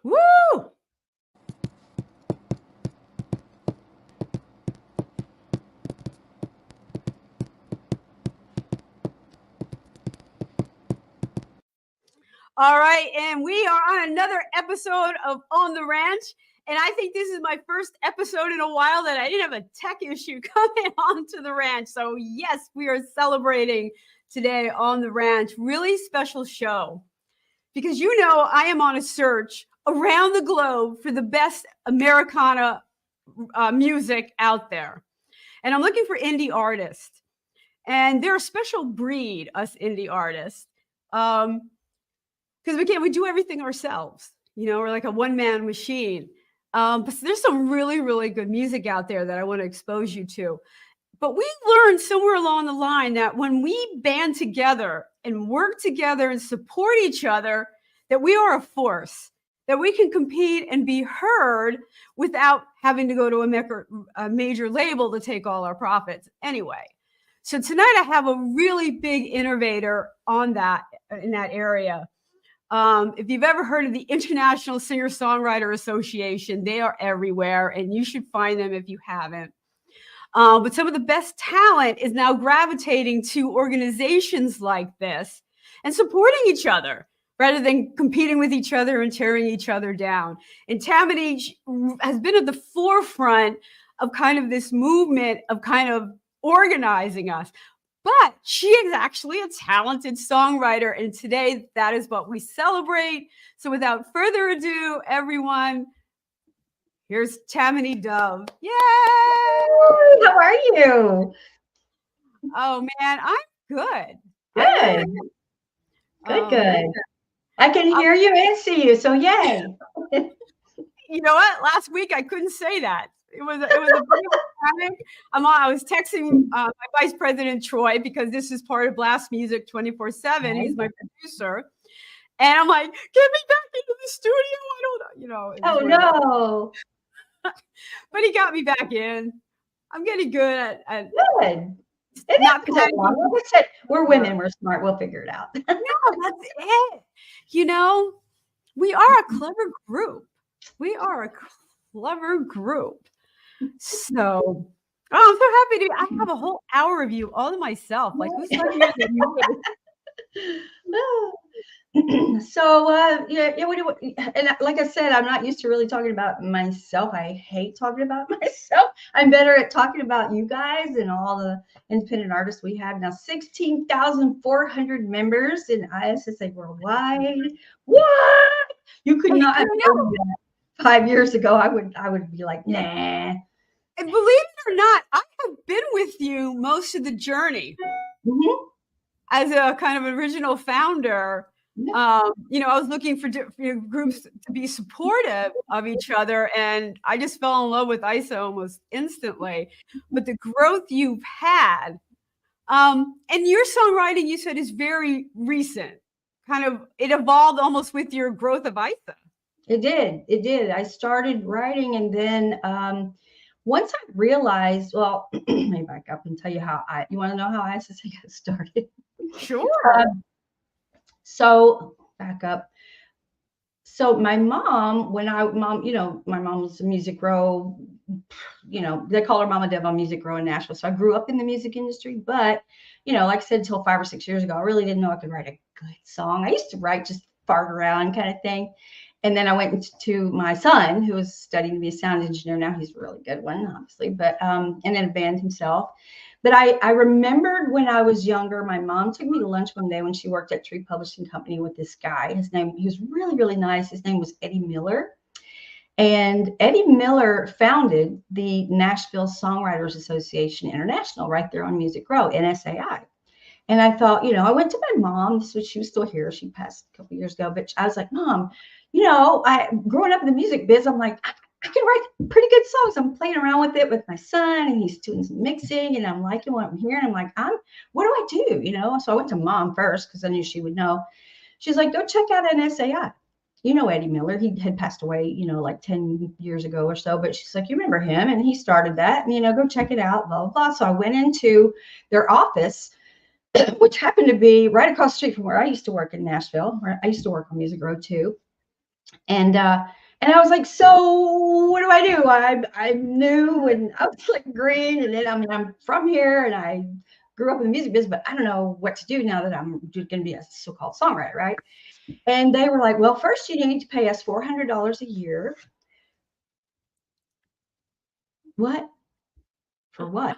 Woo! All right, and we are on another episode of On the Ranch. And I think this is my first episode in a while that I didn't have a tech issue coming onto the ranch. So, yes, we are celebrating today on the ranch. Really special show because I am on a search around the globe for the best Americana music out there. And I'm looking for indie artists. And they're a special breed, us indie artists. Because we do everything ourselves. We're like a one-man machine. But there's some really, really good music out there that I want to expose you to. But we learned somewhere along the line that when we band together and work together and support each other, that we are a force, that we can compete and be heard without having to go to a major label to take all our profits. Anyway, so tonight I have a really big innovator on that in that area. If you've ever heard of the International Singer-Songwriter Association, they are everywhere, and you should find them if you haven't. But some of the best talent is now gravitating to organizations like this and supporting each other rather than competing with each other and tearing each other down. And Tamanie has been at the forefront of kind of this movement of kind of organizing us. But she is actually a talented songwriter, and today that is what we celebrate. So without further ado, everyone, here's Tamanie Dove. Yay! How are you? Oh, man, I'm good. Good. Good. I can hear you and see you, so yay. You know what? Last week I couldn't say that. It was a bit of a panic. I was texting my vice president, Troy, because this is part of Blast Music 24/7. He's my producer. And I'm like, get me back into the studio. I don't know, Oh, no. But he got me back in. I'm getting good at good. Not like I said, we're women. We're smart. We'll figure it out. No, that's it. We are a clever group. We are a clever group. So, I'm so happy I have a whole hour of you all to myself. Like, who's talking about you? So, and like I said, I'm not used to really talking about myself. I hate talking about myself. I'm better at talking about you guys and all the independent artists we have now. 16,400 members in ISSA worldwide. What? You could not have told me that 5 years ago. I would be like, nah. And believe it or not, I have been with you most of the journey. Mm-hmm. As a kind of original founder. I was looking for groups to be supportive of each other, and I just fell in love with ISA almost instantly. But the growth you've had, and your songwriting, you said, is very recent. Kind of, it evolved almost with your growth of ISA. It did. I started writing, and then once I realized, well, let me back up and tell you you want to know how ISA got started? Sure. So back up. So my mom, my mom was a music grow, they call her Mama Dev on Music Grow in Nashville. So I grew up in the music industry, but, like I said, until 5 or 6 years ago, I really didn't know I could write a good song. I used to write just fart around kind of thing. And then I went to my son, who was studying to be a sound engineer. Now he's a really good one, obviously, but, and then a band himself. But I remembered when I was younger, my mom took me to lunch one day when she worked at Tree Publishing Company with this guy. He was really, really nice. His name was Eddie Miller. And Eddie Miller founded the Nashville Songwriters Association International right there on Music Row, NSAI. And I thought, I went to my mom. She was still here. She passed a couple years ago. But I was like, Mom, growing up in the music biz, I'm like, I can write pretty good songs. I'm playing around with it with my son, and he's doing some mixing, and I'm liking what I'm hearing. I'm like, what do I do? So I went to Mom first because I knew she would know. She's like, go check out NSAI. Eddie Miller. He had passed away, like 10 years ago or so. But she's like, you remember him? And he started that, and, go check it out, blah, blah, blah. So I went into their office, which happened to be right across the street from where I used to work in Nashville, where I used to work on Music Row too. And I was like, so what do I do? I'm new, and I was like green, and then I mean I'm from here, and I grew up in the music business, but I don't know what to do now that I'm going to be a so-called songwriter, right? And they were like, well, first you need to pay us $400 a year. What? For what?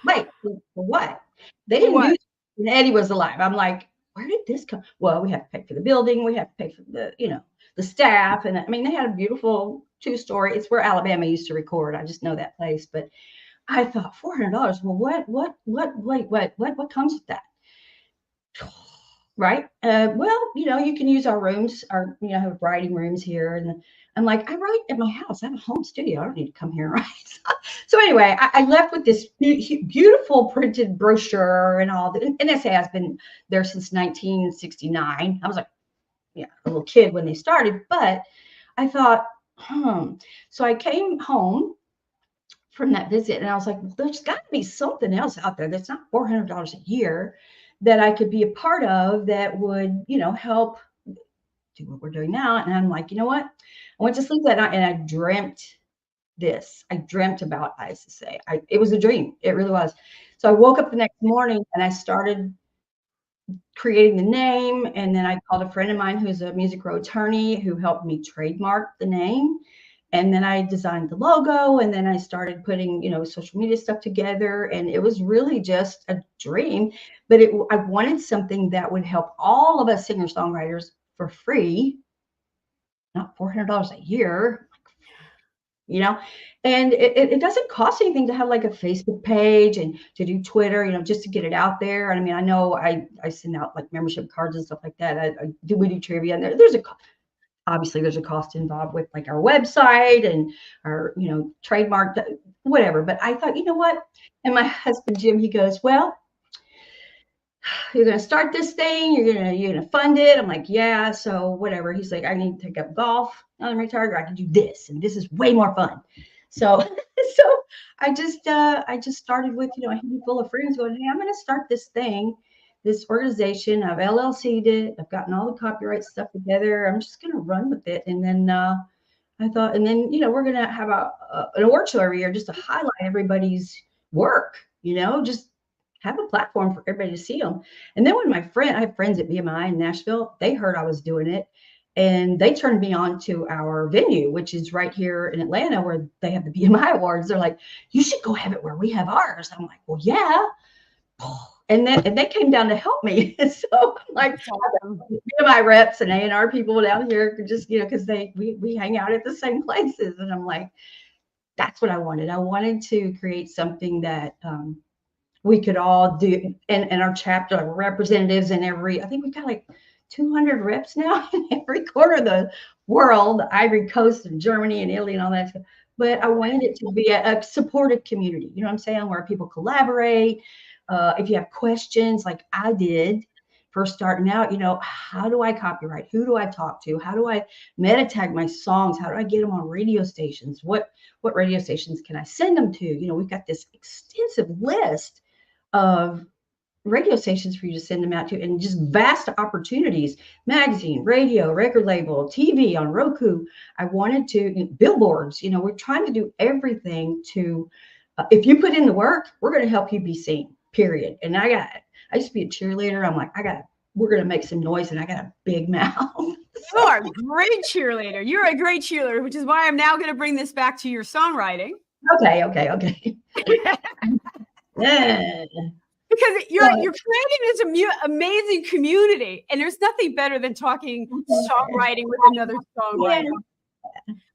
Wait, for what? They For didn't do what? that when Eddie was alive. I'm like, where did this come? Well, we have to pay for the building. We have to pay for the staff. And I mean, they had a beautiful two-story. It's where Alabama used to record. I just know that place. But I thought $400. Well, what comes with that? Right. Well, you can use our rooms, have writing rooms here. And I'm like, I write at my house. I have a home studio. I don't need to come here and write. So anyway, I left with this beautiful printed brochure and all that. And NSA has been there since 1969. I was like, yeah, a little kid when they started, but I thought, So I came home from that visit, and I was like, well, there's got to be something else out there that's not $400 a year that I could be a part of that would, help do what we're doing now. And I'm like, you know what? I went to sleep that night and I dreamt this. I dreamt about, I used to say, it was a dream. It really was. So I woke up the next morning and I started creating the name. And then I called a friend of mine who's a Music Row attorney who helped me trademark the name. And then I designed the logo, and then I started putting, social media stuff together. And it was really just a dream, but I wanted something that would help all of us singer-songwriters for free, not $400 a year, and it doesn't cost anything to have like a Facebook page and to do Twitter, just to get it out there. And I mean, I know I send out like membership cards and stuff like that. We do trivia, and obviously there's a cost involved with like our website and our, trademark, whatever. But I thought, you know what? And my husband, Jim, he goes, well, you're going to start this thing. You're going to fund it. I'm like, yeah. So whatever. He's like, I need to take up golf. I'm retired. Or I can do this. And this is way more fun. So, so I just started with, a handful of friends going, hey, I'm going to start this thing, this organization. I've LLC'd it. I've gotten all the copyright stuff together. I'm just going to run with it. And then I thought, and then, we're going to have an award show every year just to highlight everybody's work, just have a platform for everybody to see them. And then when I have friends at BMI in Nashville, they heard I was doing it. And they turned me on to our venue, which is right here in Atlanta, where they have the BMI Awards. They're like, you should go have it where we have ours. I'm like, well, yeah. And they came down to help me. So I'm like, BMI reps and A&R people down here could just, because we hang out at the same places. And I'm like, that's what I wanted. I wanted to create something that we could all do. And our chapter, like representatives in I think we've got like 200 reps now in every corner of the world, the Ivory Coast and Germany and Italy and all that stuff. But I wanted it to be a supportive community, you know what I'm saying, where people collaborate. If you have questions like I did first starting out, how do I copyright? Who do I talk to? How do I meta tag my songs? How do I get them on radio stations? What radio stations can I send them to? We've got this extensive list of radio stations for you to send them out to, and just vast opportunities, magazine, radio, record label, TV, on Roku. I wanted to, billboards, we're trying to do everything to, if you put in the work, we're going to help you be seen, period. And I used to be a cheerleader. I'm like, we're going to make some noise, and I got a big mouth. You are a great cheerleader. You're a great cheerleader, which is why I'm now going to bring this back to your songwriting. Okay. Yeah. Because you're creating this amazing community, and there's nothing better than talking songwriting with another songwriter.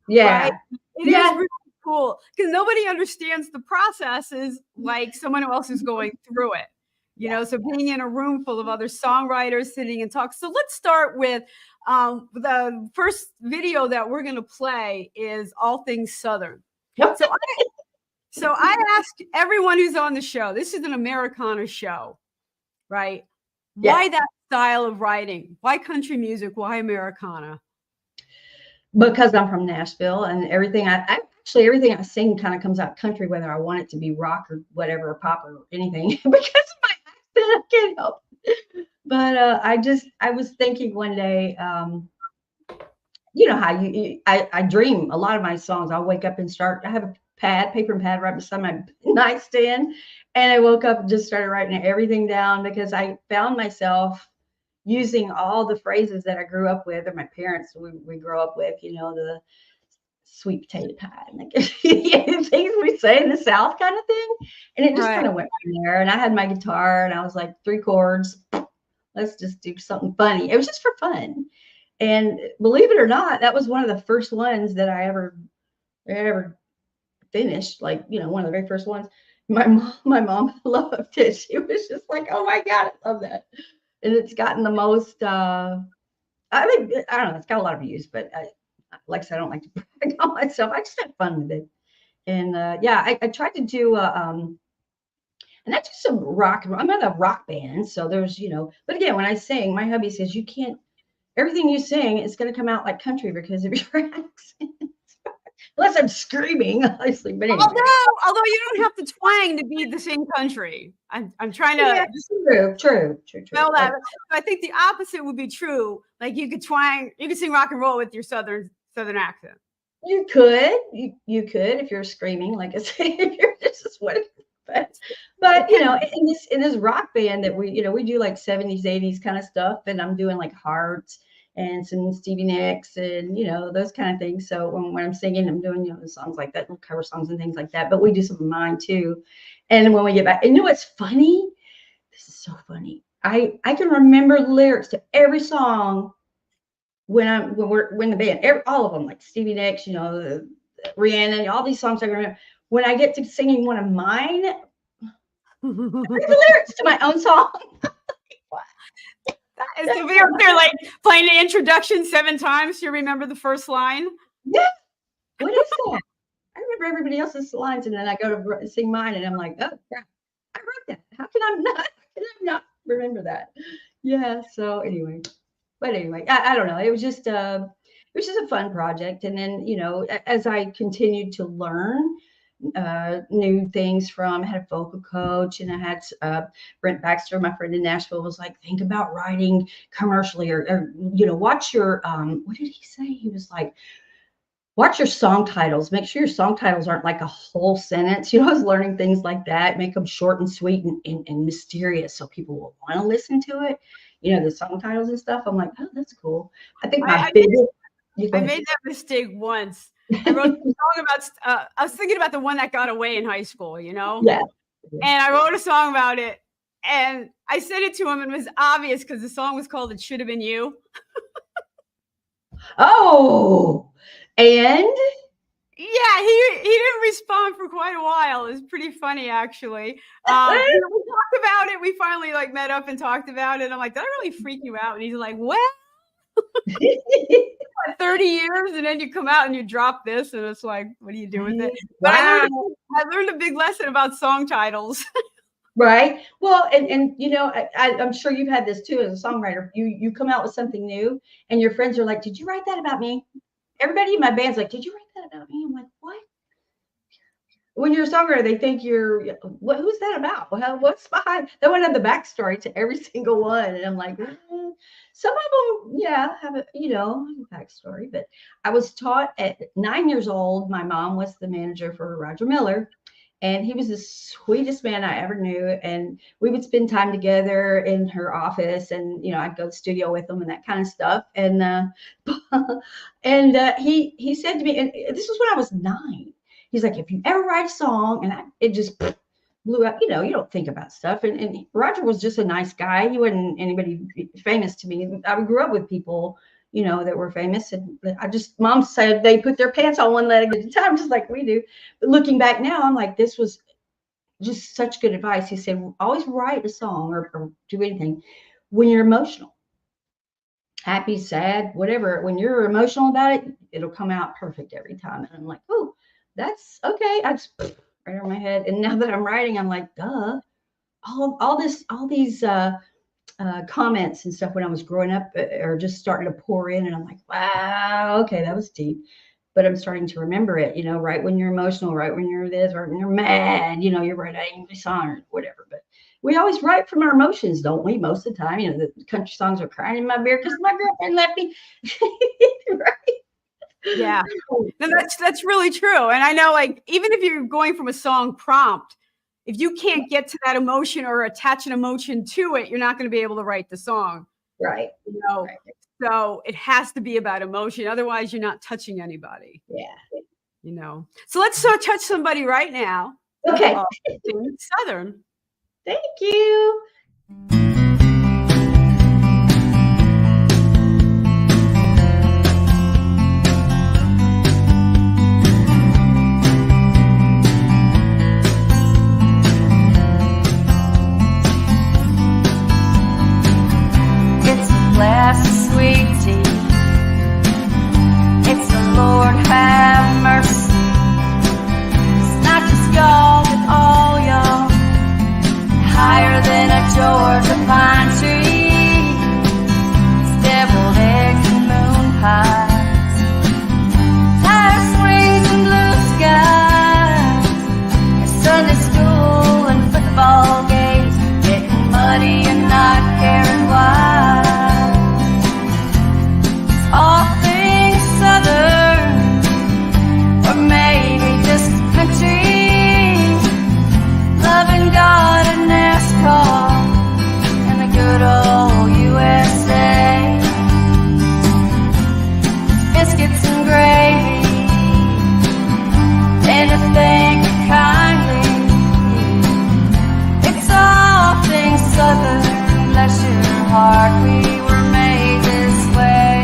Yeah. Right? It is really cool because nobody understands the processes like someone else is going through it. So being in a room full of other songwriters sitting and talk. So let's start with the first video that we're going to play is All Things Southern. Yep. So I asked everyone who's on the show, this is an Americana show, right? Yeah. Why that style of writing? Why country music? Why Americana? Because I'm from Nashville, and everything everything I sing kind of comes out country, whether I want it to be rock or whatever, or pop or anything, because of my accent, I can't help it. But I was thinking one day, you know how I dream a lot of my songs. I'll wake up and start. I have a paper and pad right beside my nightstand, and I woke up and just started writing everything down because I found myself using all the phrases that I grew up with, or my parents we grew up with. You know, the sweet potato pie, like things we say in the South, kind of thing. And it just Right. kind of went from there. And I had my guitar, and I was like, 3 chords. Let's just do something funny. It was just for fun. And believe it or not, that was one of the first ones that I ever finished. Like, you know, one of the very first ones. My mom loved it. She was just like, "Oh my God, I love that." And it's gotten the most. I think I don't know. It's got a lot of views, but like I said, I don't like to brag on myself. I just had fun with it. And yeah, I tried to do and I do some rock. I'm in a rock band, so there's, you know. But again, when I sing, my hubby says you can't. Everything you sing is going to come out like country because of your accent. Unless I'm screaming, obviously. But anyway, Although you don't have to twang to be the same country. I'm trying yeah, to true. spell that. I think the opposite would be true. Like you could twang, you could sing rock and roll with your southern accent. You could if you're screaming, like I say, if you're just what. But you know, in this rock band that we do like 70s, 80s kind of stuff, and I'm doing like Hearts and some Stevie Nicks and those kind of things. So when I'm singing, I'm doing songs like that, cover songs and things like that. But we do some of mine too. And when we get back, and you know what's funny? This is so funny. I can remember lyrics to every song when the band, all of them, like Stevie Nicks, Rihanna, all these songs I can remember. When I get to singing one of mine, I read the lyrics to my own song. Is the video there like playing the introduction 7 times? You remember the first line? Yeah. What is that? I remember everybody else's lines, and then I go to sing mine, and I'm like, oh crap, I wrote that. How can I not remember that? Yeah. So anyway, I don't know. It was just a fun project, and then as I continued to learn new things from. I had a vocal coach, and I had Brent Baxter, my friend in Nashville, was like, think about writing commercially, or watch your what did he say? He was like, watch your song titles. Make sure your song titles aren't like a whole sentence. I was learning things like that. Make them short and sweet and mysterious, so people will want to listen to it. The song titles and stuff. I'm like, oh, that's cool. I think my biggest. I made that mistake once. I wrote a song about. I was thinking about the one that got away in high school, Yeah. And I wrote a song about it, and I sent it to him, and it was obvious because the song was called "It Should Have Been You." Oh, and yeah, he didn't respond for quite a while. It was pretty funny, actually. We talked about it. We finally met up and talked about it. I'm like, did I really freak you out? And he's like, well. 30 years, and then you come out and you drop this, and it's like, what do you do with it? But I learned a big lesson about song titles. Right. Well, and I'm sure you've had this too as a songwriter. You come out with something new, and your friends are like, "Did you write that about me?" Everybody in my band's like, "Did you write that about me?" I'm like, "What?" When you're a songwriter, they think you're, what? Who's that about? Well, what's behind? They want to have the backstory to every single one, and I'm like, some of them, yeah, have a backstory. But I was taught at 9 years old. My mom was the manager for Roger Miller, and he was the sweetest man I ever knew. And we would spend time together in her office, and I'd go to the studio with him and that kind of stuff. And he said to me, and this was when I was 9. He's like, if you ever write a song, and it just blew up. You don't think about stuff. And Roger was just a nice guy. He wasn't anybody famous to me. I grew up with people, that were famous. And mom said they put their pants on one leg at a time, just like we do. But looking back now, I'm like, this was just such good advice. He said, always write a song or do anything when you're emotional. Happy, sad, whatever. When you're emotional about it, it'll come out perfect every time. And I'm like, oh, that's okay. I just right over my head. And now that I'm writing, I'm like, duh. All these comments and stuff when I was growing up are just starting to pour in, and I'm like, wow, okay, that was deep. But I'm starting to remember it, right when you're emotional, right when you're this, or when you're mad, you're writing a song or whatever. But we always write from our emotions, don't we? Most of the time, the country songs are crying in my beer because my girlfriend left me. Right? Yeah. No, that's really true. And I know, like, even if you're going from a song prompt, if you can't get to that emotion or attach an emotion to it, you're not going to be able to write the song. Right. You know, Right. so it has to be about emotion. Otherwise, you're not touching anybody. Yeah. You know. So let's touch somebody right now. Okay. Southern. Thank you. It's a glass of sweet tea. It's the Lord have mercy. It's not just y'all, but all y'all. Higher than a Georgia pine tree. It's deviled eggs and moon pies. Tire swings and blue skies. And Sunday school and football games. Getting muddy and not caring why. It's all things Southern, or maybe just country. Loving God and NASCAR and the good old USA. Biscuits and gravy, and to think kindly. It's all things Southern, bless your heart, we were made this way.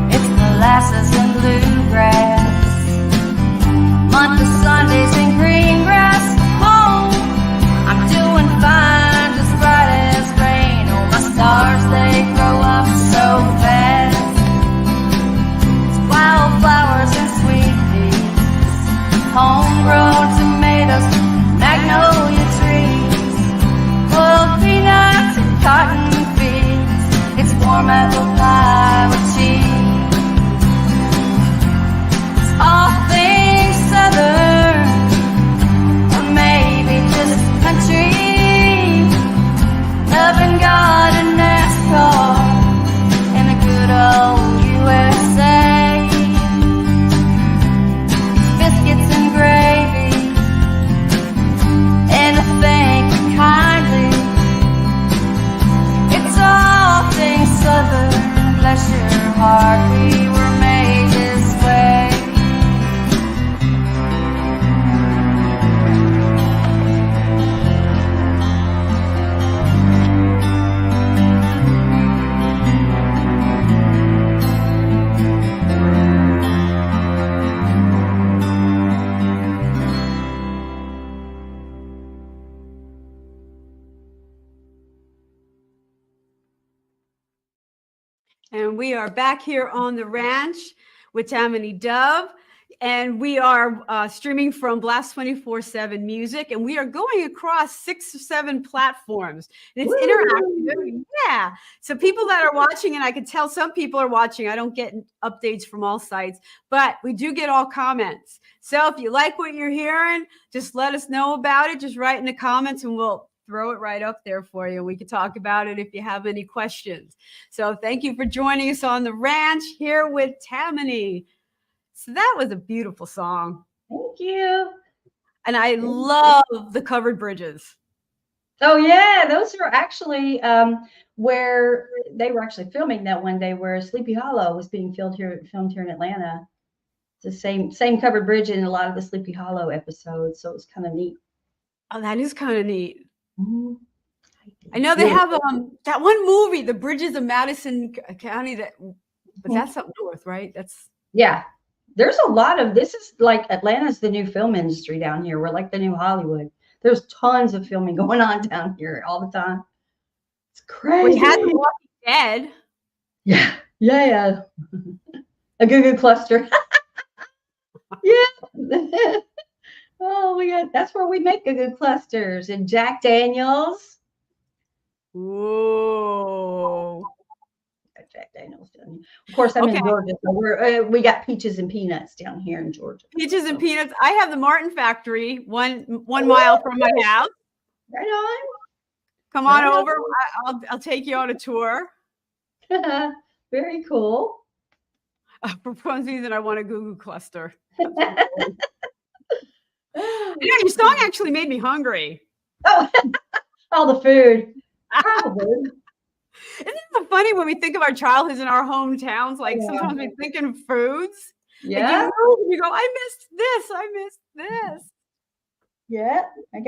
It's molasses and bluegrass, month of Sundays in green grass. Home, I'm doing fine, just bright as rain. Oh, my stars, they grow up so fast. It's wildflowers and sweet peas, homegrown tomatoes, magnolia trees, boiled peanuts and cotton fields. It's warm apple pie with cheese. It's all things Southern, or maybe just country. Loving God and NASCAR and the good old USA. Biscuits and gravy, and to think kindly. It's all things Southern, bless your heart, we were made this way. And we are back here on the ranch with Tamanie Dove. And we are streaming from Blast 24/7 Music. And we are going across 6 or 7 platforms. And it's interactive. Yeah. So people that are watching, and I can tell some people are watching. I don't get updates from all sites, but we do get all comments. So if you like what you're hearing, just let us know about it. Just write in the comments and we'll throw it right up there for you. We can talk about it if you have any questions. So thank you for joining us on the ranch here with Tamanie. So that was a beautiful song. Thank you. And I love the covered bridges. Oh yeah, those are actually where they were actually filming that one day where Sleepy Hollow was being filmed here in Atlanta. It's the same covered bridge in a lot of the Sleepy Hollow episodes, so it was kind of neat. Oh, that is kind of neat. Mm-hmm. I know they have that one movie, The Bridges of Madison County, but that's up north, right? Yeah. There's a lot of, this is like Atlanta's the new film industry down here. We're like the new Hollywood. There's tons of filming going on down here all the time. It's crazy. We had The Walking Dead. Yeah. A good cluster. Yeah. Oh, that's where we make good clusters. And Jack Daniels. Whoa. Jack Daniels down here. Of course, I'm Okay. in Georgia, so we got peaches and peanuts down here in Georgia. Peaches and So, peanuts. I have the Martin Factory 1 mile from my house. right Come on Right on. over. I'll take you on a tour. on. Very cool. For some reason, I want a Goo Goo cluster. Your song actually made me hungry. Oh, all the food. Probably. Isn't it funny when we think of our childhoods in our hometowns? Like Yeah. sometimes we think in foods. Like, Yeah. you go, I missed this. I missed this. Yeah. We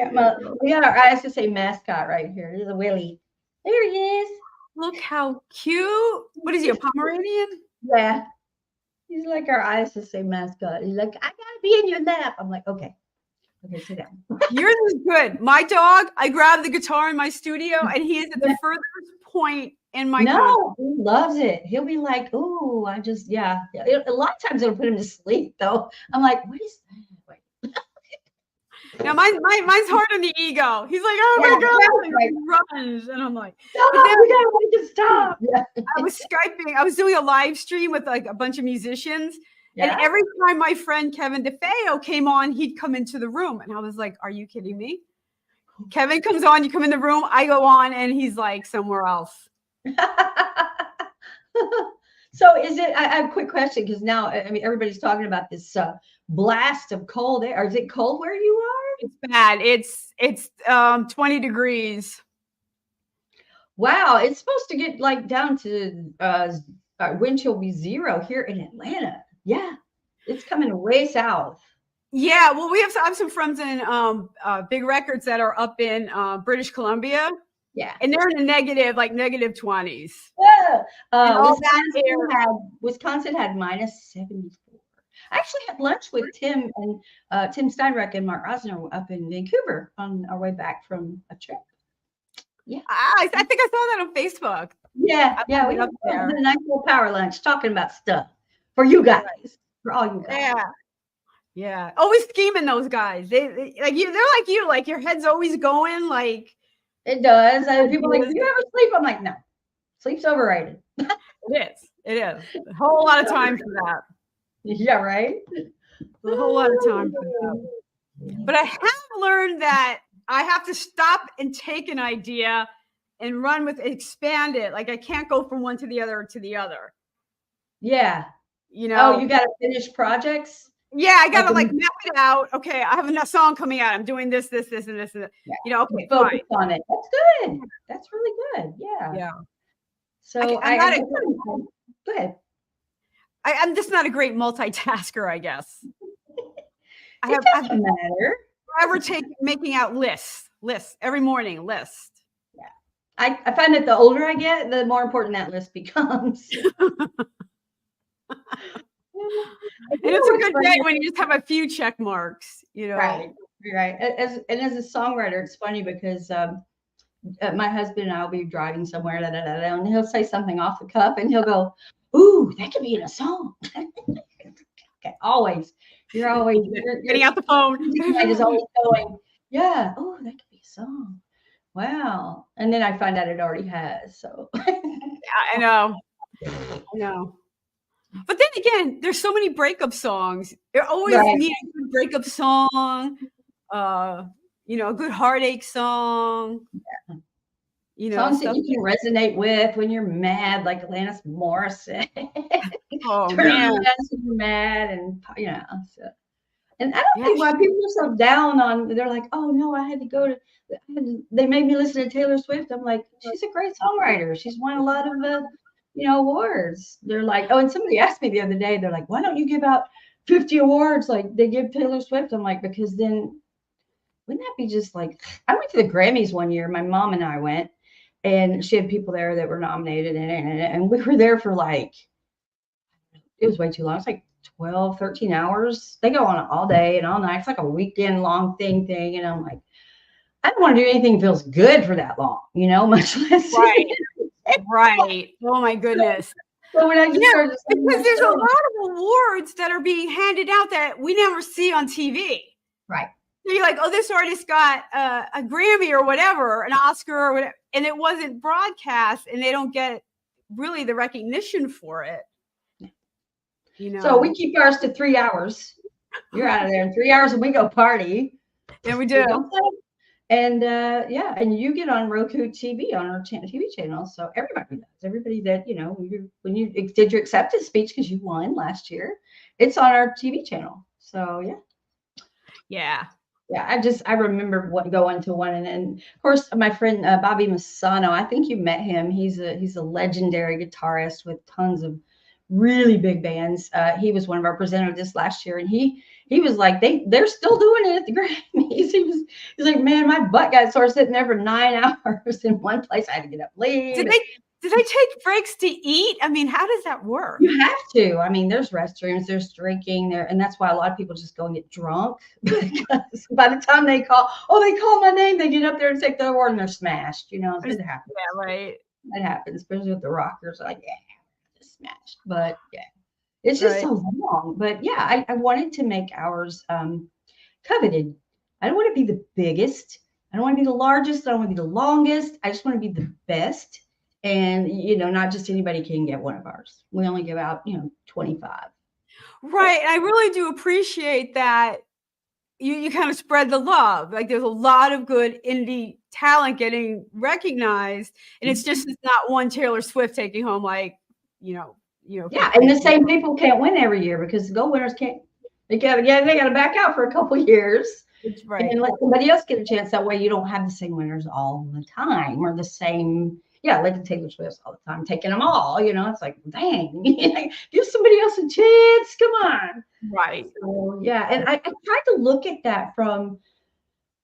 got our ISSA mascot right here. There's a Willie. There he is. Look how cute. What is he, a Pomeranian? Yeah. He's like our ISSA mascot. He's like, I gotta be in your lap. I'm like, okay. Okay, sit down. Yours is good. My dog, I grabbed the guitar in my studio and he is at the furthest point in my concert. No, he loves it. He'll be like, "Ooh, I just, yeah." A lot of times it'll put him to sleep, though. I'm like, "What is that?" Wait. Now mine's hard on the ego. He's like, oh my God, right. he runs. And I'm like, Stop! but then We gotta make it stop. Yeah. I was Skyping, I was doing a live stream with like a bunch of musicians. Yeah. And every time my friend Kevin DeFeo came on, he'd come into the room. And I was like, are you kidding me? Kevin comes on, you come in the room, I go on, and he's like somewhere else. So is it? I have a quick question because now I mean everybody's talking about this blast of cold air. Is it cold where you are? It's bad. It's 20 degrees. Wow, it's supposed to get like down to wind chill be 0 here in Atlanta. Yeah, it's coming way south. Yeah, well, I have some friends in Big Records that are up in British Columbia. Yeah, and they're in the negative 20s. Yeah. Wisconsin had minus 74. I actually had lunch with Tim and Tim Steinreich and Mark Rosner up in Vancouver on our way back from a trip. Yeah, I think I saw that on Facebook. Yeah, yeah, we up there. a nice little power lunch talking about stuff for you guys, for all you guys. Yeah. Always scheming, those guys. They're like you. Like your head's always going. Like it does. And people are like, do you ever sleep? I'm like, no, sleep's overrated. It is. A whole lot of time for that. Yeah, right. A whole lot of time for that. But I have learned that I have to stop and take an idea and run with it, expand it. Like I can't go from one to the other to the other. Yeah. You know. Oh, you got to finish projects. Yeah, I gotta like map it out. Okay, I have a song coming out. I'm doing this, and this. And yeah. You know, okay, focus on it. That's good. That's really good. Yeah. Yeah. So go ahead. I'm just not a great multitasker, I guess. It doesn't matter. Forever making out lists every morning. List. Yeah, I find that the older I get, the more important that list becomes. And it's a good day when you just have a few check marks, you know. Right. As a songwriter, it's funny because my husband and I will be driving somewhere, and he'll say something off the cuff, and he'll go, "Ooh, that could be in a song." Okay, always. You're getting out the phone. I just always going, yeah. Oh, that could be a song. Wow. And then I find out it already has. So. Yeah, I know. But then again, there's so many breakup songs. You always need a good breakup song, a good heartache song. Yeah. You know, songs that you can resonate with when you're mad, like Alanis Morissette. Oh man, you're mad, and So. And I don't think why people are so down on. They're like, oh no, I had to go to. They made me listen to Taylor Swift. I'm like, she's a great songwriter. She's won a lot of awards. They're like, oh, and somebody asked me the other day, they're like, why don't you give out 50 awards like they give Taylor Swift? I'm like, because then wouldn't that be just like, I went to the Grammys one year, my mom and I went, and she had people there that were nominated and we were there for like, it was way too long. It's like 12, 13 hours. They go on all day and all night. It's like a weekend long thing. And I'm like, I don't want to do anything that feels good for that long, much less. Right. Oh my goodness. So when I because there's a lot of awards that are being handed out that we never see on TV. Right. So you're like, oh, this artist got a Grammy or whatever, an Oscar or whatever, and it wasn't broadcast, and they don't get really the recognition for it. You know, So we keep ours to 3 hours. You're out of there in 3 hours and we go party. yeah, we do. And yeah, and you get on Roku TV on our TV channel. So everybody does. Everybody that, you know, when you did your acceptance speech because you won last year, it's on our TV channel. So yeah. Yeah, I remember going to one, and of course my friend Bobby Massano. I think you met him. He's a legendary guitarist with tons of really big bands. He was one of our presenters this last year, and he was like, they're still doing it at the Grammys. He's like, man, my butt got sore sitting there for 9 hours in one place. I had to get up late. Did they take breaks to eat? I mean, how does that work? You have to. I mean, there's restrooms, there's drinking there, and that's why a lot of people just go and get drunk because by the time they call my name, they get up there and take the award and they're smashed. You know, it happens. Yeah, right. It happens, especially with the rockers. Like, yeah, just smashed. But yeah, it's just so long. But yeah, I wanted to make ours coveted. I don't want to be the biggest. I don't want to be the largest. I don't want to be the longest. I just want to be the best. And, you know, not just anybody can get one of ours. We only give out, 25. Right. I really do appreciate that you kind of spread the love. Like there's a lot of good indie talent getting recognized. And it's not one Taylor Swift taking home Yeah, and the same people can't win every year because the gold winners can't. They got to back out for a couple of years. That's right. And let somebody else get a chance. That way you don't have the same winners all the time or the same. Yeah, like the Taylor Swift all the time, taking them all. It's like, dang, give somebody else a chance. Come on. Right. So, yeah, and I tried to look at that from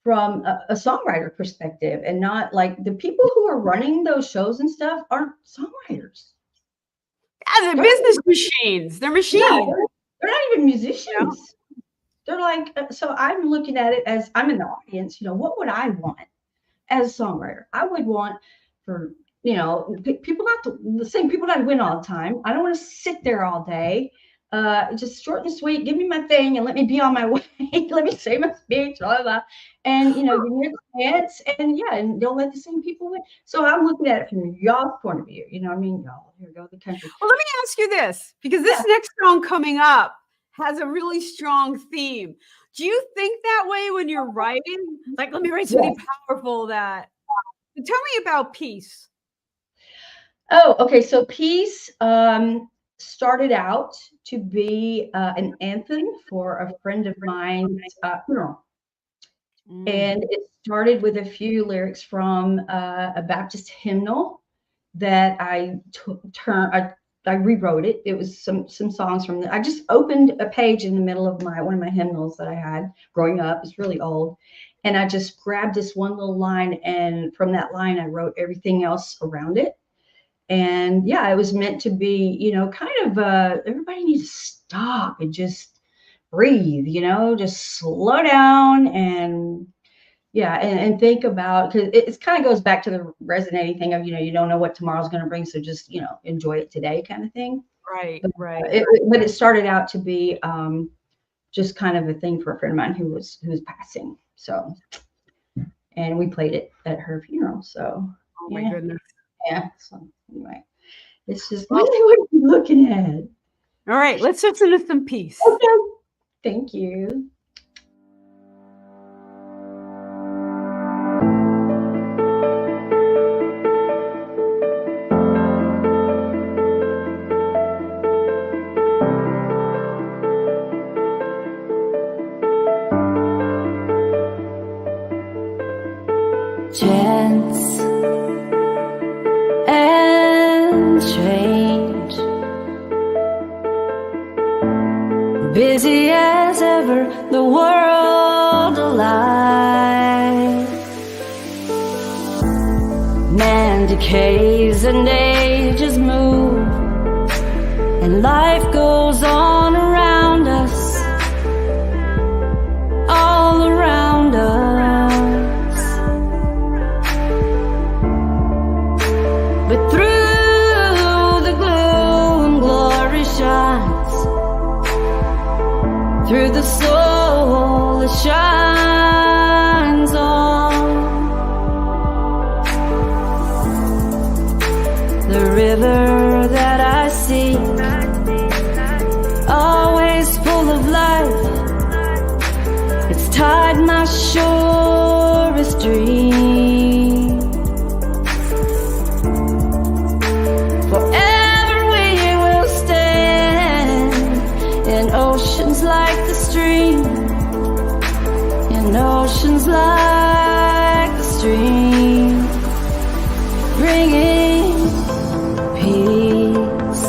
a songwriter perspective, and not like the people who are running those shows and stuff aren't songwriters. Yeah, they're business machines. They're machines. Yeah, they're not even musicians. They're like, so I'm looking at it as I'm in the audience. What would I want as a songwriter? I would want for people the same people that win all the time. I don't want to sit there all day. Just short and sweet. Give me my thing and let me be on my way. Let me say my speech, blah, blah, blah. And give me a chance. And and don't let the same people win. So I'm looking at it from y'all's point of view. Y'all, here we go, the country. Well, let me ask you this, because this next song coming up has a really strong theme. Do you think that way when you're writing? Like, let me write something powerful that. Tell me about Peace. Oh, okay. So Peace started out to be an anthem for a friend of mine's funeral. And it started with a few lyrics from a Baptist hymnal that I rewrote it. It was some songs from I just opened a page in the middle of one of my hymnals that I had growing up. It's really old. And I just grabbed this one little line, and from that line, I wrote everything else around it. And yeah, it was meant to be, kind of everybody needs to stop and just breathe, just slow down and think about, because it kind of goes back to the resonating thing of, you don't know what tomorrow's going to bring. So just, enjoy it today kind of thing. Right, right. But it started out to be just kind of a thing for a friend of mine who was passing. So, and we played it at her funeral. So, oh my goodness. Yeah. So anyway, it's just really what you're looking at. All right, let's listen to some Peace. Okay. Thank you. Chance and change, busy as ever, the world alive. Man decays and ages move, and life goes on around us, all around us. But through the gloom, glory shines. Through the soul, it shines on. The river hide my surest dream. Forever we will stand in oceans like the stream, in oceans like the stream, bringing peace,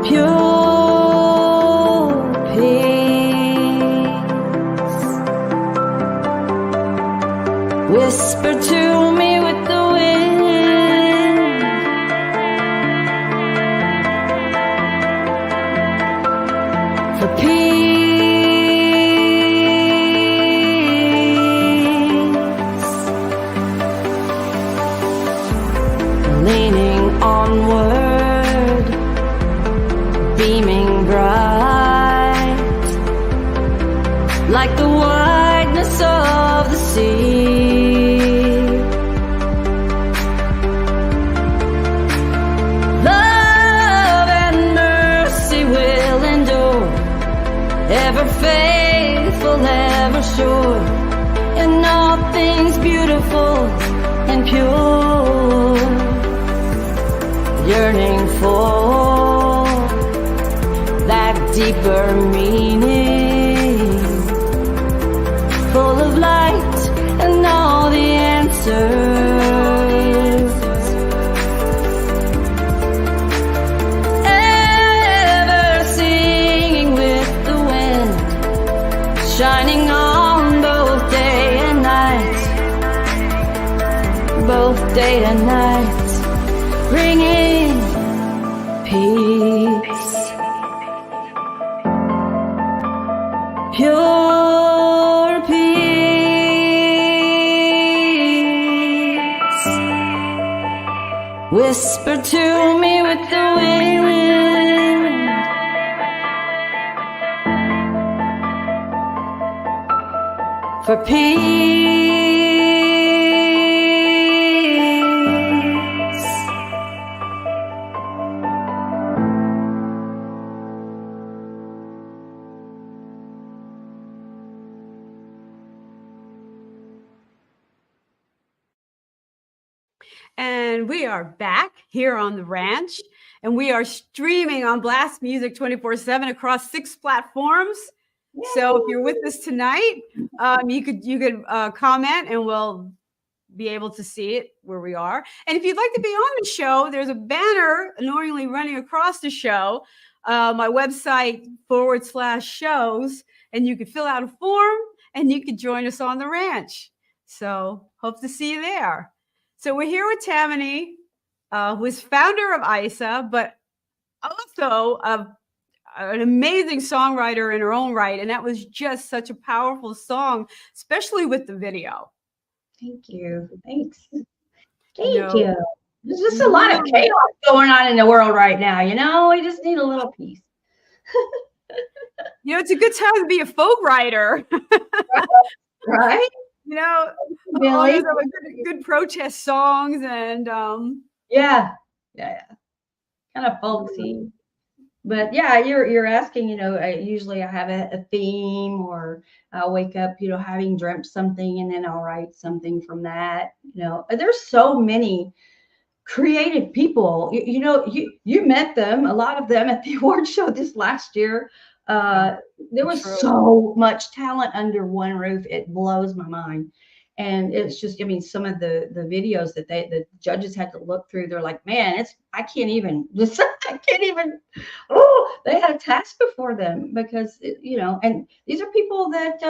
pure peace. Whisper to me with the wind, for peace. Leaning onward, beaming bright, like the wideness of the sea. Love and mercy will endure, ever faithful, ever sure, in all things beautiful and pure. Yearning for that deeper meaning, full of light and all the answers. Ever singing with the wind, shining on both day and night, both day and night, bringing peace, pure peace. Whisper to me with the wind, for peace. And we are back here on the ranch, and we are streaming on Blast Music 24/7 across 6 platforms. So if you're with us tonight, you could comment, and we'll be able to see it where we are. And if you'd like to be on the show, there's a banner annoyingly running across the show, my website /shows, and you could fill out a form and you could join us on the ranch. So hope to see you there. So we're here with Tamanie, who is founder of ISA, but also an amazing songwriter in her own right. And that was just such a powerful song, especially with the video. Thank you. Thanks. You Thank know, you. There's just a lot of chaos going on in the world right now. You know, we just need a little peace. You know, it's a good time to be a folk writer. Right? You know, all Really? those other good protest songs and Yeah. Kind of folksy. But yeah, you're asking, you know, usually I have a theme, or I'll wake up, you know, having dreamt something, and then I'll write something from that. You know, there's so many creative people. You know, you met them, a lot of them, at the award show this last year. There was so much talent under one roof. It blows my mind. And it's just, I mean, some of the videos that the judges had to look through, they're like, man, I can't even, they had a task before them, because, you know, and these are people that,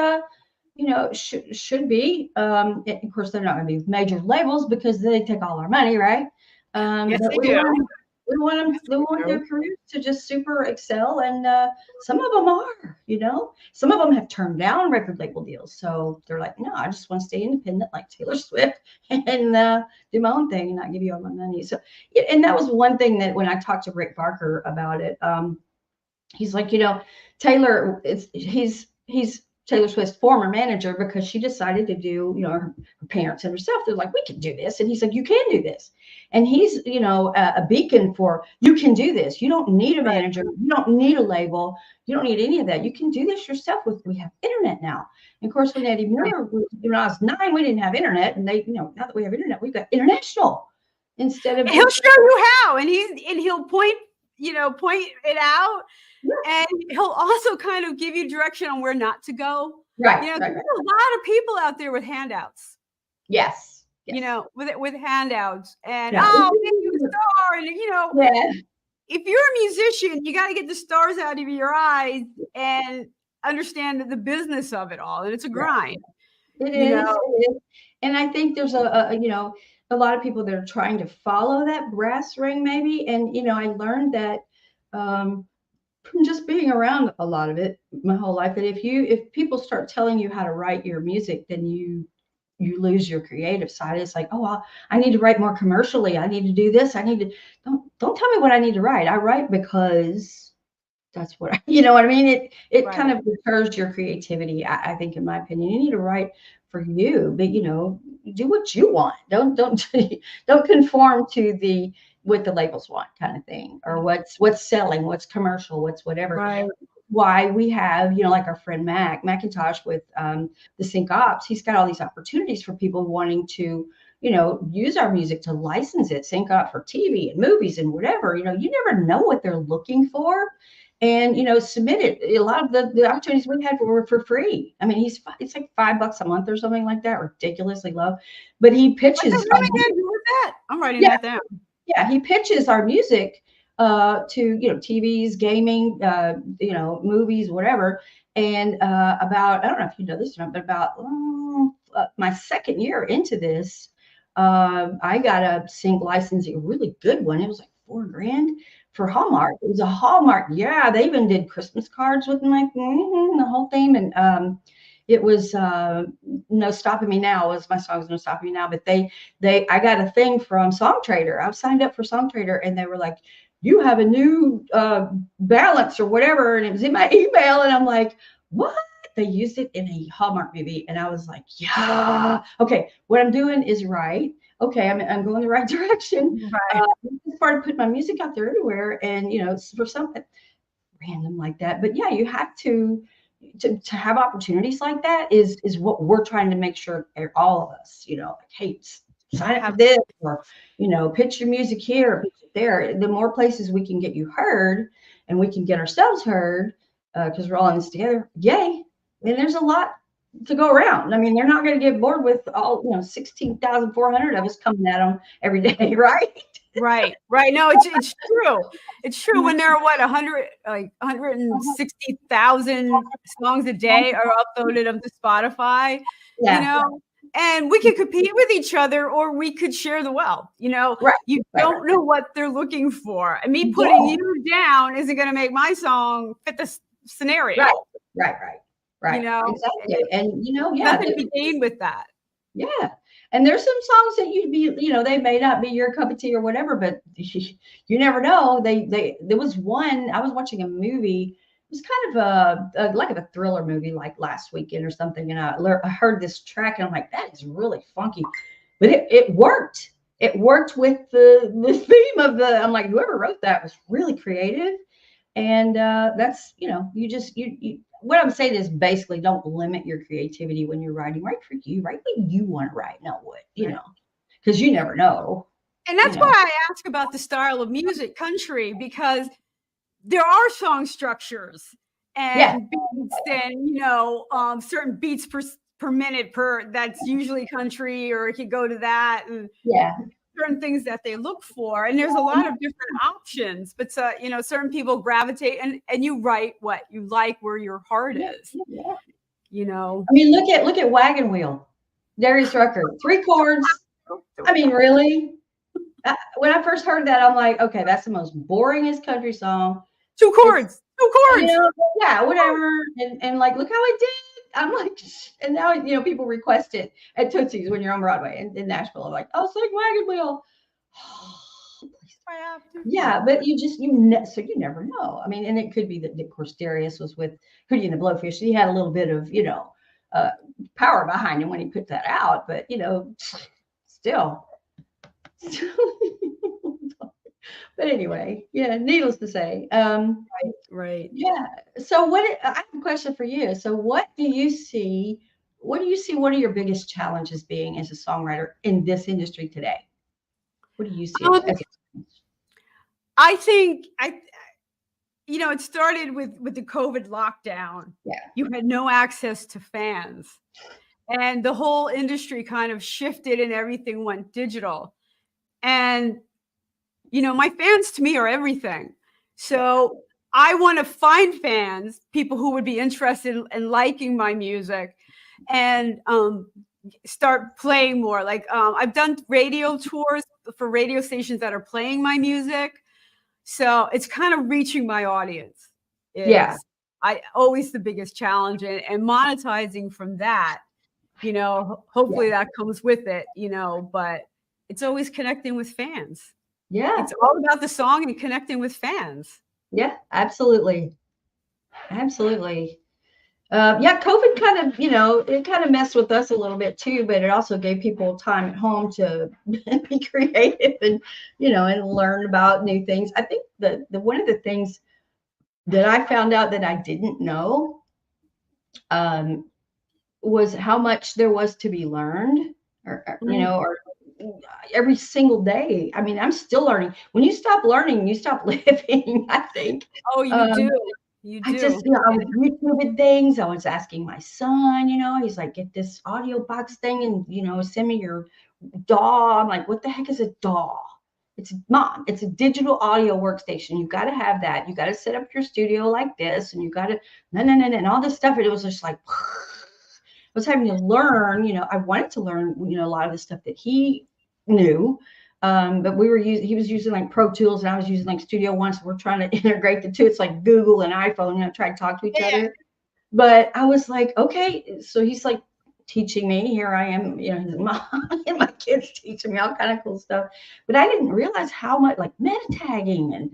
you know, should be, of course, they're not going to be major labels because they take all our money, right? Yes, But they we do. want their careers to just super excel, and some of them are, you know, some of them have turned down record label deals, so they're like, no, I just want to stay independent like Taylor Swift and do my own thing and not give you all my money. So, and that was one thing that when I talked to Rick Barker about it, he's like, you know, Taylor, he's Taylor Swift's former manager, because she decided to do, her parents and herself. They're like, we can do this. And he's like, you can do this. And he's, a beacon for, you can do this. You don't need a manager. You don't need a label. You don't need any of that. You can do this yourself. We have internet now. And of course, when Eddie Miller, when I was 9, we didn't have internet. And they, now that we have internet, we've got international instead of. And he'll show you how, and he'll point it out. And he'll also kind of give you direction on where not to go. Right. There's a lot of people out there with handouts. Yes. With handouts, and Yeah. make you a star, and if you're a musician, you got to get the stars out of your eyes and understand the business of it all, and it's a grind. It is. And I think there's a lot of people that are trying to follow that brass ring, maybe. And I learned that from just being around a lot of it my whole life, that if people start telling you how to write your music, then you lose your creative side. It's like, oh, I need to write more commercially. I need to do this. I need to don't tell me what I need to write. I write because that's what you know what I mean. It kind of deters your creativity. I think, in my opinion, you need to write for you, but do what you want. Don't conform to what the labels want, kind of thing, or what's selling, what's commercial, what's whatever. Right. Why we have, like our friend Macintosh with the Sync Ops, he's got all these opportunities for people wanting to, use our music to license it, sync up for TV and movies and whatever. You never know what they're looking for. And, submit it. A lot of the opportunities we had were for free. I mean, it's like $5 a month or something like that, ridiculously low. But he pitches. What does really good do with that? I'm writing that down. Yeah, he pitches our music to TVs, gaming, movies, whatever. And about, I don't know if you know this or not, but about my second year into this, I got a sync licensing, a really good one. It was like $4,000 for Hallmark. It was a Hallmark. Yeah, they even did Christmas cards with the whole theme. And it was No Stopping Me Now was my song, was No Stopping Me Now. But I got a thing from Songtrader. I signed up for Songtrader, and they were like, you have a new balance or whatever. And it was in my email. And I'm like, what? They used it in a Hallmark movie. And I was like, yeah, okay, what I'm doing is right. Okay, I'm going the right direction. Right. I started putting my music out there everywhere, and for something random like that. But yeah, you have to have opportunities like that is what we're trying to make sure all of us, like, hey, sign up for this, or pitch your music here, pitch it there. The more places we can get you heard, and we can get ourselves heard, because we're all in this together. Yay! And there's a lot to go around. I mean, they're not going to get bored with all 16,400 of us coming at them every day, right? Right. No, it's true. It's true. When there are 160,000 songs a day are uploaded onto Spotify, and we could compete with each other, or we could share the wealth. Right. You don't know what they're looking for, and me putting you down isn't going to make my song fit the scenario. Right. Exactly. And nothing to be gained with that. Yeah. And there's some songs that you'd be, they may not be your cup of tea or whatever, but you never know. There was one, I was watching a movie. It was kind of like a thriller movie, like last weekend or something. And I heard this track, and I'm like, that is really funky, but it worked. It worked with the theme of I'm like, whoever wrote that was really creative. And that's, you what I'm saying is basically don't limit your creativity when you're writing. Write for you. Write what you want to write, not what, because you never know. And that's why I ask about the style of music, country, because there are song structures and beats and, certain beats per minute that's usually country, or it could go to that. And certain things that they look for, and there's a lot of different options, but certain people gravitate and you write what you like, where your heart is. I mean, look at Wagon Wheel, Darius Rucker, 3 chords. I mean, really, when I first heard that, I'm like, okay, that's the most boringest country song. 2 chords. Yeah, whatever. And like, look how it did. I'm like, and now people request it at Tootsie's when you're on Broadway in Nashville. I'm like, oh, sing Wagon Wheel. Oh, please I have to. Yeah, but so you never know. I mean, and it could be that of course Darius was with Hootie and the Blowfish. He had a little bit of, uh, power behind him when he put that out, but still. But anyway, yeah, needless to say. Right. Yeah. So I have a question for you. So what do you see? What do you see? What are your biggest challenges being as a songwriter in this industry today? What do you see? Um, I think it started with the COVID lockdown. Yeah. You had no access to fans, and the whole industry kind of shifted, and everything went digital. And my fans to me are everything. So I want to find fans, people who would be interested in liking my music, and start playing more. Like I've done radio tours for radio stations that are playing my music. So it's kind of reaching my audience Yeah. is always the biggest challenge, and monetizing from that, hopefully that comes with it, but it's always connecting with fans. Yeah. It's all about the song and connecting with fans. Yeah, absolutely. Absolutely. Yeah, COVID kind of, it kind of messed with us a little bit too, but it also gave people time at home to be creative and learn about new things. I think the one of the things that I found out that I didn't know was how much there was to be learned, or every single day. I mean, I'm still learning. When you stop learning, you stop living, I think. Oh, you do. You I do. just, I was YouTubing things. I was asking my son, he's like, get this audio box thing and, send me your DAW. I'm like, what the heck is a DAW? Mom, it's a digital audio workstation. You got to have that. You got to set up your studio like this, and you got to, no, and all this stuff. And it was just like, I was having to learn, I wanted to learn, a lot of the stuff that he knew. But he was using like Pro Tools, and I was using like Studio One. So we're trying to integrate the two. It's like Google and iPhone, try to talk to each other. But I was like, okay. So he's like teaching me. Here I am, his mom and my kids teaching me all kind of cool stuff. But I didn't realize how much like meta tagging and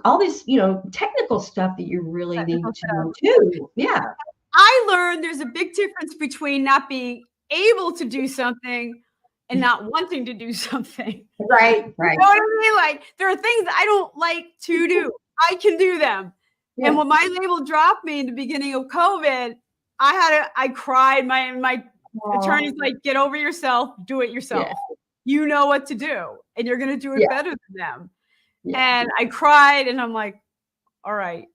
all this, technical stuff that you really need to know too. Yeah. I learned there's a big difference between not being able to do something and not wanting to do something. Right. You know what I mean? Like there are things I don't like to do. I can do them. Yeah. And when my label dropped me in the beginning of COVID, I cried. My attorney's like, get over yourself, do it yourself. Yeah. You know what to do, and you're going to do it better than them. Yeah. And I cried, and I'm like, all right,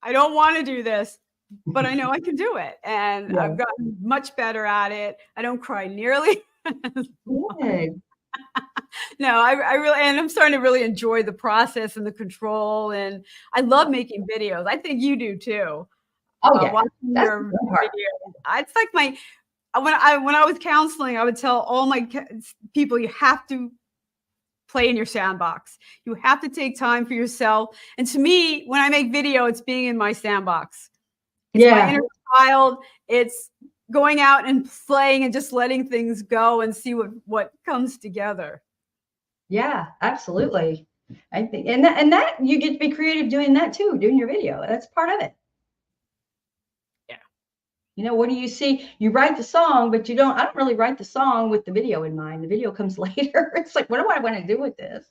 I don't want to do this, but I know I can do it. And I've gotten much better at it. I don't cry nearly. No, I really, and I'm starting to really enjoy the process and the control. And I love making videos. I think you do too. Oh yeah. Watching your videos. It's like when I was counseling, I would tell all my people, you have to play in your sandbox. You have to take time for yourself. And to me, when I make video, it's being in my sandbox. It's my inner child. It's going out and playing and just letting things go and see what comes together. Yeah, absolutely. I think, and that you get to be creative doing that too, doing your video. That's part of it. Yeah. What do you see? You write the song, but I don't really write the song with the video in mind. The video comes later. It's like, what do I want to do with this?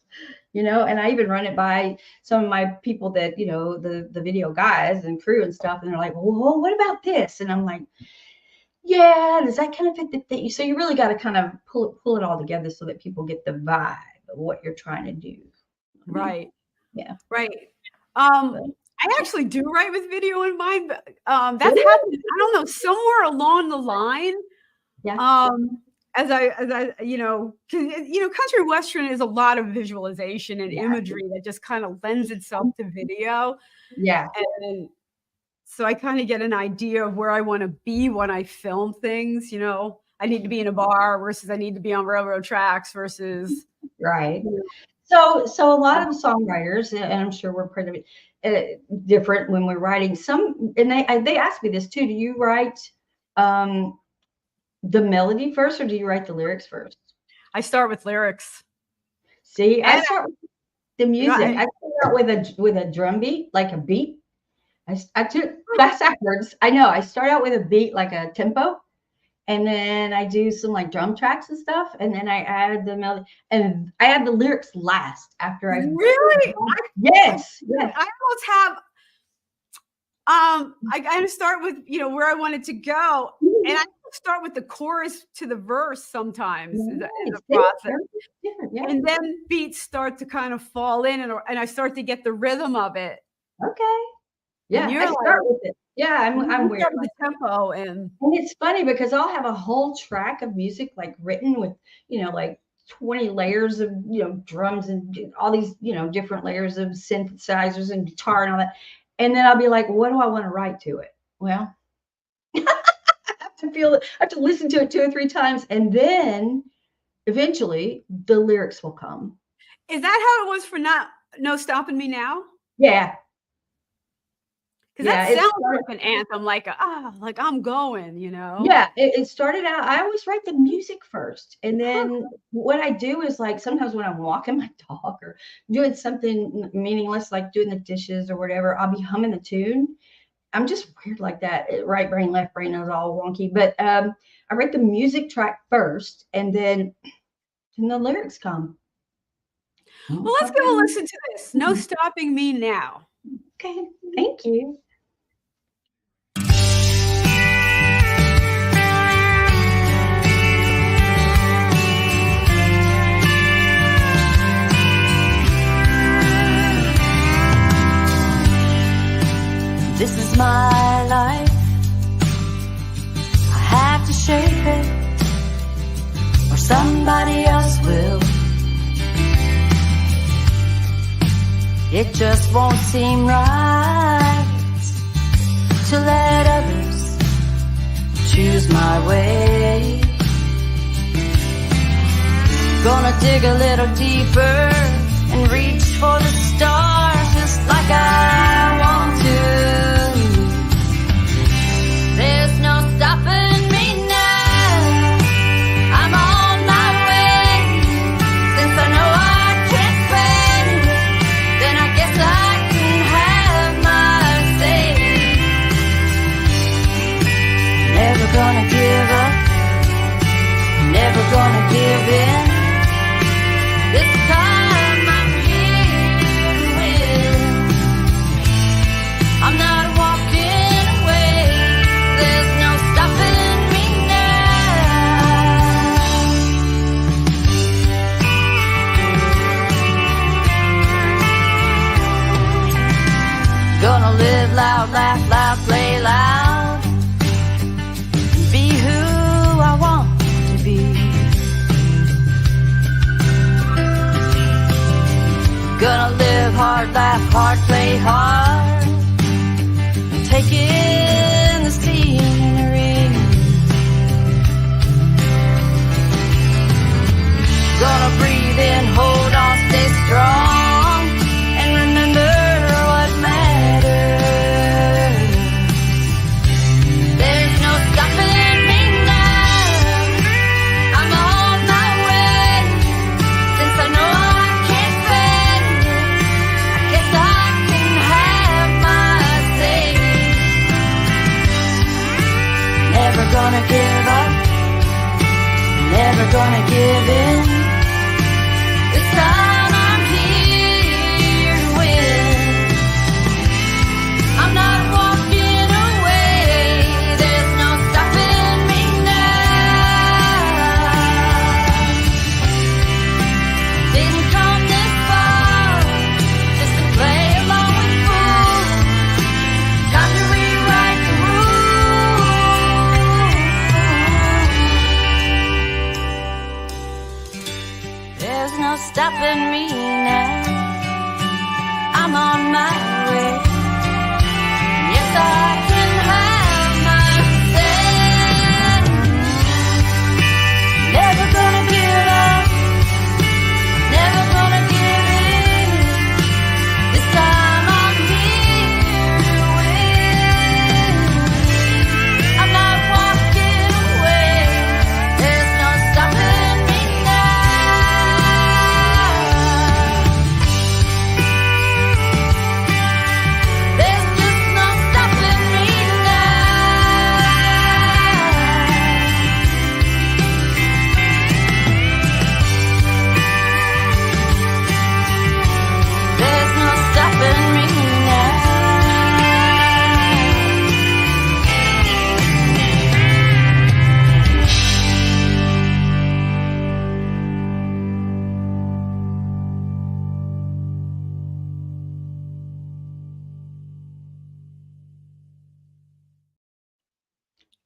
And I even run it by some of my people that, the video guys and crew and stuff. And they're like, well, what about this? And I'm like, yeah, does that kind of fit the thing? So you really got to kind of pull it all together so that people get the vibe of what you're trying to do. Right. Yeah. Right. I actually do write with video in mind, but that's happened. I don't know, somewhere along the line. Yeah. As I country western is a lot of visualization and imagery that just kind of lends itself to video. Yeah. And so I kind of get an idea of where I want to be when I film things. I need to be in a bar versus I need to be on railroad tracks versus. Right. So a lot of songwriters, and I'm sure we're pretty different when we're writing some, and they ask me this too. Do you write the melody first, or do you write the lyrics first? I start with lyrics. See, I And start with the you know, music. I start with a drum beat, like a beat. I took backwards. I know. I start out with a beat, like a tempo, and then I do some like drum tracks and stuff, and then I add the melody, and I add the lyrics last after I. really, Yes, yes. I almost have. I kind of start with where I want it to go, and I start with the chorus to the verse sometimes in the process. Different, yeah. And then beats start to kind of fall in, and I start to get the rhythm of it. Okay. Yeah, you're I start with it. Yeah, I'm You weird. start with the tempo, and it's funny because I'll have a whole track of music like written with, like 20 layers of, drums and all these, different layers of synthesizers and guitar and all that. And then I'll be like, what do I want to write to it? Well, I have to listen to it 2 or 3 times, and then eventually the lyrics will come. is that how it was for No Stopping Me Now? Yeah. Because that sounds like an anthem, like I'm going, Yeah, it started out, I always write the music first. And then what I do is, like, sometimes when I'm walking my dog or doing something meaningless, like doing the dishes or whatever, I'll be humming the tune. I'm just weird like that. Right brain, left brain is all wonky. But I write the music track first, and then the lyrics come. Well, let's give a listen to this. No Stopping Me Now. Okay, thank you. This is my life. I have to shape it, or somebody else will. It just won't seem right to let others choose my way. Gonna dig a little deeper and reach for the stars just like I want to. There's no stopping me now. I'm on my way. Since I know I can't fail, then I guess I can have my say. Never gonna give up, never gonna give in. This time I'm here to win. I'm not walking away. There's no stopping me now. Gonna live loud, laugh loud, play loud, be who I want to be. Gonna live hard, laugh hard, play hard, take in the scenery. Gonna breathe in, hold on, stay strong, and remember what matters. There's no stopping me now. I'm on my way. Since I know I can't fail, I guess I can have my say. Never gonna give up, never gonna give in. This time I'm here.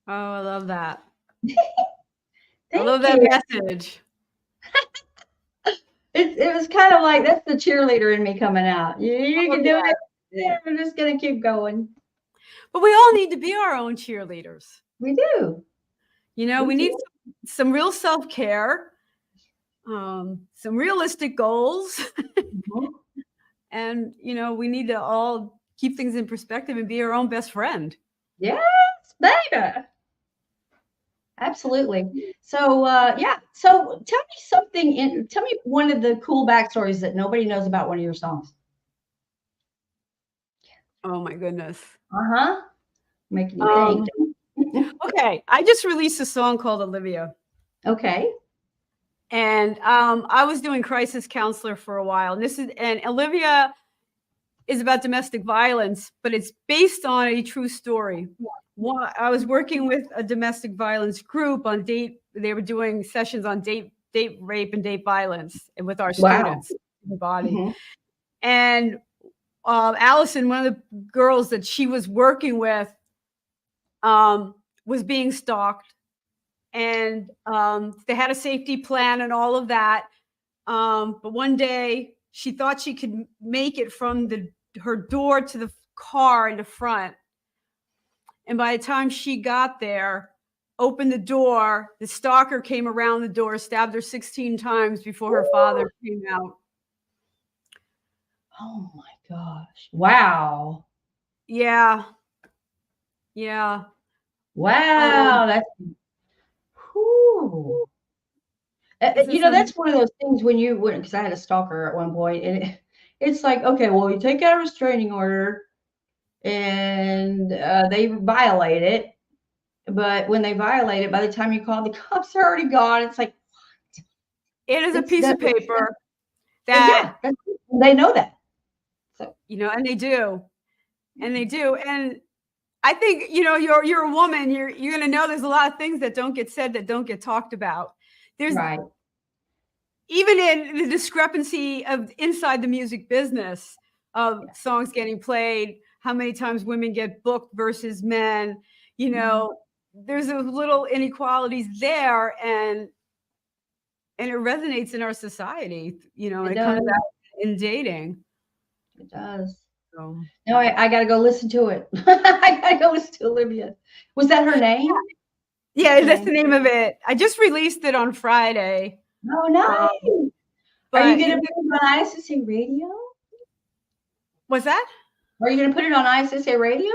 Oh, I love that. I Thank love that you. message. It was kind of like that's the cheerleader in me coming out. You Oh, can do yeah. it. Yeah, we're just gonna keep going. But we all need to be our own cheerleaders. We do. You know, We we need do. some real self-care, some realistic goals. Mhm. And, you know, we need to all keep things in perspective and be our own best friend. Yes, baby. Absolutely. So yeah. So tell me something. Tell me one of the cool backstories that nobody knows about one of your songs. Oh my goodness. Uh-huh. Making you think. Um, okay, I just released a song called Olivia. Okay. And I was doing crisis counselor for a while. And Olivia is about domestic violence, but it's based on a true story. I was working with a domestic violence group on date. They were doing sessions on date rape and date violence with our Wow. students in the body. Mhm. And Allison, one of the girls that she was working with, was being stalked, and they had a safety plan and all of that. But one day she thought she could make it from her door to the car in the front. And by the time she got there, opened the door, the stalker came around the door, stabbed her 16 times before her father came out. Oh my gosh. Wow. Yeah. Yeah. Wow. That's whew. This is That's one of those things when because I had a stalker at one point, and it's like, okay, well, you take out a restraining order, and they violate it, but when they violate it, by the time you call, the cops are already gone. It's like it is a piece of paper yeah, that, they know that. So you know, and they do. And they do. And I think, you know, you're a woman, you're going to know there's a lot of things that don't get said, that don't get talked about. There's right. even in the discrepancy of inside the music business of songs getting played, how many times women get booked versus men, you know, there's a little inequalities there, and it resonates in our society, you know, It and it comes does. out in dating. It does. So No, I got to go listen to it. I got to go listen to Olivia. Was that her name? yeah, that's the name of it. I just released it on Friday. Oh, nice. Are you But going to put it on ISSA Radio? what's that? Are you going to put it on ISSA Radio?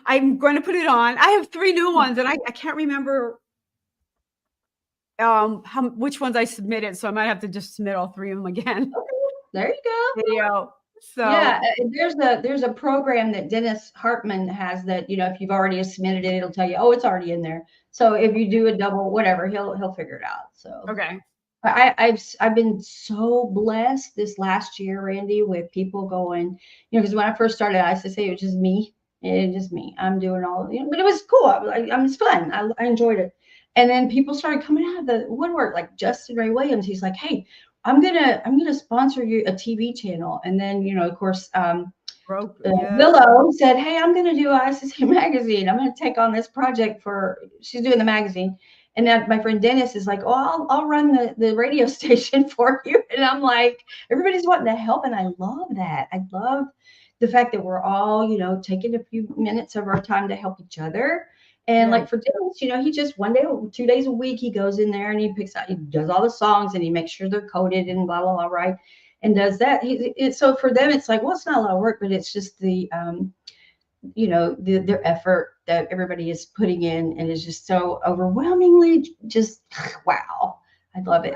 I'm going to put it on. I have 3 new ones, and I can't remember which ones I submitted, so I might have to just submit all 3 of them again. Okay, there you go. Video. So yeah, there's a program that Dennis Hartman has that, you know, if you've already submitted it, it'll tell you, oh, it's already in there. So if you do a double, whatever, he'll figure it out. So okay. I've been so blessed this last year, Randie, with people going, you know, because when I first started, I used to say it was just me. It's just me. I'm doing all, you know, but it was cool. It's fun. I enjoyed it. And then people started coming out of the woodwork, like Justin Ray Williams. He's like, hey, I'm gonna sponsor you a TV channel. And then, you know, of course, Willow said, hey, I'm gonna do ISSA magazine. I'm gonna take on this project she's doing the magazine. And then my friend Dennis is like, oh, I'll run the radio station for you. And I'm like, everybody's wanting to help. And I love that. I love the fact that we're all, you know, taking a few minutes of our time to help each other. And like for Dennis, you know, he just 2 days a week, he goes in there and he does all the songs and he makes sure they're coded and blah, blah, blah, right? And does that. So for them, it's like, well, it's not a lot of work, but it's just the, you know, their effort that everybody is putting in, and is just so overwhelmingly just wow. I love it.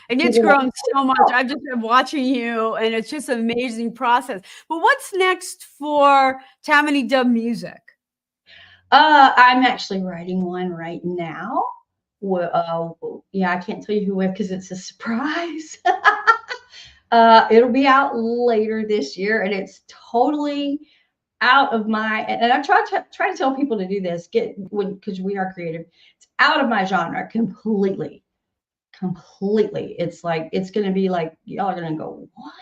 And it's grown so much. I've just been watching you, and it's just an amazing process. But what's next for Tamanie Dub Music? I'm actually writing one right now. Well, yeah, I can't tell you who because it's a surprise. It'll be out later this year, and it's totally out of my, and I try to tell people to do this, because we are creative. It's out of my genre completely. It's like, it's going to be like, y'all are going to go, what?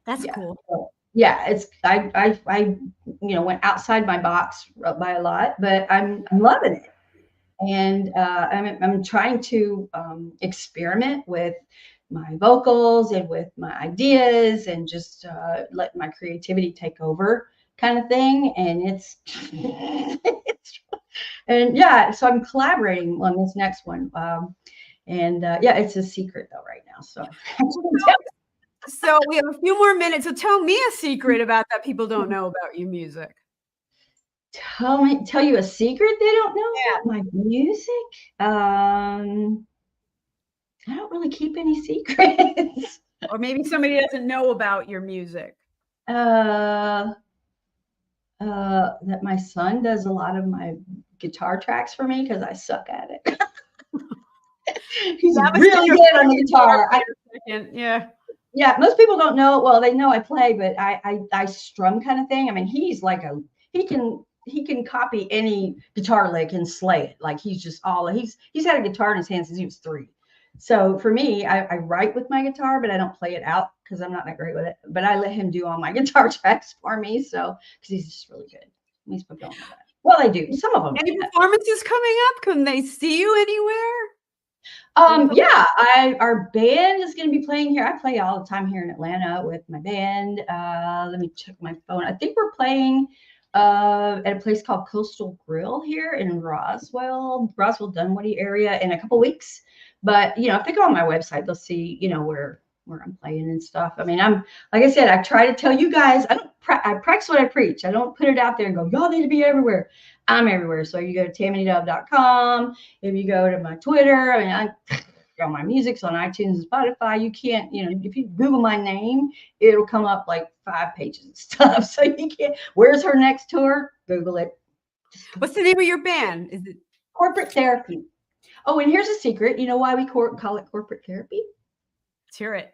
That's cool. So, yeah, it's I went outside my box by a lot, but I'm loving it. And I'm trying to experiment with my vocals and with my ideas and just let my creativity take over kind of thing. And and yeah, so I'm collaborating on this next one. And yeah, it's a secret though right now. So So we have a few more minutes. So tell me a secret about that people don't know about your music. tell you a secret they don't know Yeah. about my music. I don't really keep any secrets. Or maybe somebody doesn't know about your music. That my son does a lot of my guitar tracks for me because I suck at it. He's That was really your good on the guitar. Yeah. Yeah, most people don't know. Well, they know I play, but I strum kind of thing. I mean, he's like he can copy any guitar lick and slay it. Like he's had a guitar in his hand since he was 3. So for me, I write with my guitar, but I don't play it out because I'm not that great with it. But I let him do all my guitar tracks for me. So because he's just really good. These people don't know that. Well, they do. Some of them. Any performances coming up? Can they see you anywhere? Yeah, our band is going to be playing here. I play all the time here in Atlanta with my band. Let me check my phone. I think we're playing at a place called Coastal Grill here in Roswell, Dunwoody area in a couple weeks. But if they go on my website, they'll see where I'm playing and stuff. I mean, I'm like I said, I try to tell you guys. I practice what I preach. I don't put it out there and go, y'all need to be everywhere. I'm everywhere. So you go to tamaniedove.com. If you go to my Twitter, I mean, all my music's on iTunes and Spotify. You can't, if you Google my name, it'll come up like 5 pages of stuff. So you can't. Where's her next tour? Google it. What's the name of your band? Is it Corporate Therapy? Oh, and here's a secret. You know why we call it Corporate Therapy? Let's hear it.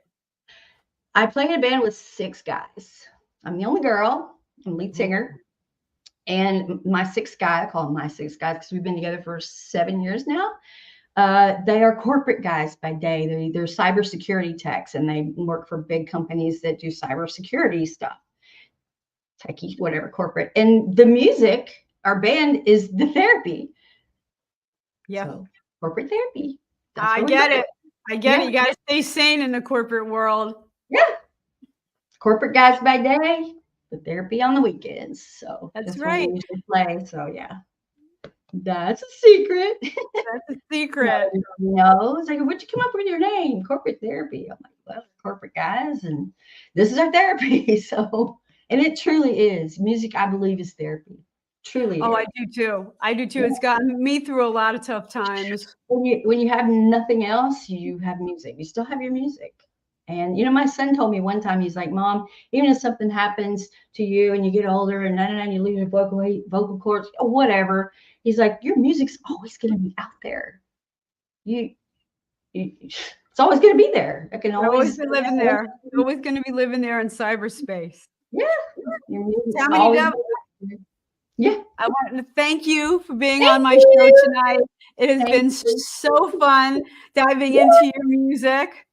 I play in a band with 6 guys. I'm the only girl. I'm lead singer. And my 6th guy, I call them my 6 guys because we've been together for 7 years now. They are corporate guys by day. They're cybersecurity techs, and they work for big companies that do cybersecurity stuff. Techie, whatever, corporate. And the music, our band is the therapy. Yeah. So, corporate therapy. I get it. I get it. You got to stay sane in the corporate world. Yeah. Corporate guys by day, the therapy on the weekends. So that's right. When we usually play. So yeah, that's a secret. That's a secret. It's like, where'd you come up with your name? Corporate Therapy. I'm like, well, corporate guys, and this is our therapy. So, and it truly is. Music, I believe, is therapy. Truly. Oh, I do too. I do too. Yeah. It's gotten me through a lot of tough times. When you have nothing else, you have music. You still have your music. And my son told me one time, he's like, Mom, even if something happens to you and you get older and you lose your vocal cords or whatever, he's like, your music's always going to be out there. It's always going to be there. It can always be living there. It's always going to be living there in cyberspace. Yeah. Tamanie Dove, yeah. I want to thank you for being on my show tonight. It has been so fun diving into your music.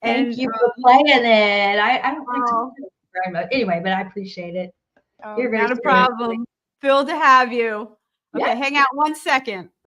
Thank you for playing it. I don't like to very much. Anyway, but I appreciate it. You're not a problem. Thrilled to have you. Okay, hang out 1 second.